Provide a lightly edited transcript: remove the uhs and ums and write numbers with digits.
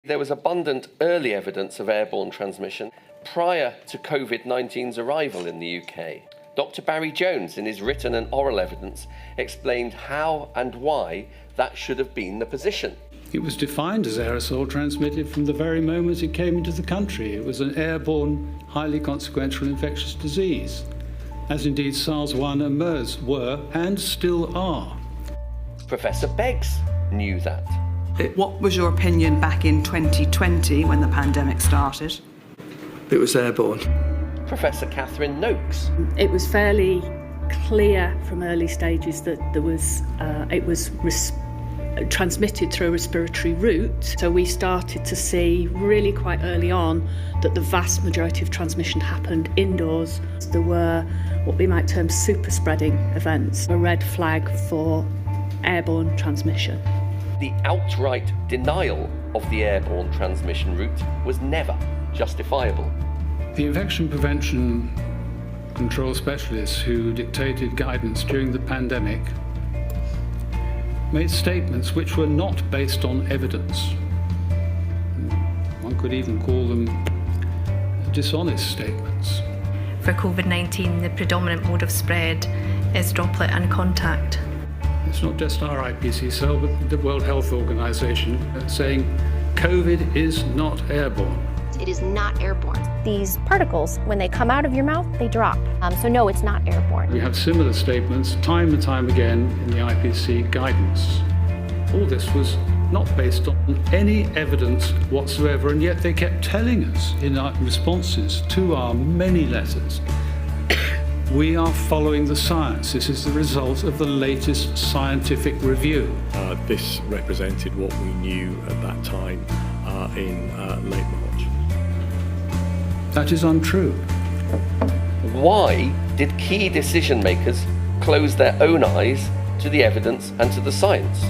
There was abundant early evidence of airborne transmission prior to COVID-19's arrival in the UK. Dr. Barry Jones, in his written and oral evidence, explained how and why that should have been the position. It was defined as aerosol transmitted from the very moment it came into the country. It was an airborne, highly consequential infectious disease, as indeed SARS-1 and MERS were and still are. Professor Beggs knew that. What was your opinion back in 2020 when the pandemic started? It was airborne. Professor Catherine Noakes. It was fairly clear from early stages that it was transmitted through a respiratory route. So we started to see really quite early on that the vast majority of transmission happened indoors. There were what we might term super spreading events, a red flag for airborne transmission. The outright denial of the airborne transmission route was never justifiable. The infection prevention control specialists who dictated guidance during the pandemic made statements which were not based on evidence. One could even call them dishonest statements. For COVID-19, the predominant mode of spread is droplet and contact. It's not just our IPC cell, but the World Health Organization saying COVID is not airborne. It is not airborne. These particles, when they come out of your mouth, they drop. So no, it's not airborne. We have similar statements time and time again in the IPC guidance. All this was not based on any evidence whatsoever, and yet they kept telling us in our responses to our many letters, we are following the science. This is the result of the latest scientific review. This represented what we knew at that time in late March. That is untrue. Why did key decision makers close their own eyes to the evidence and to the science?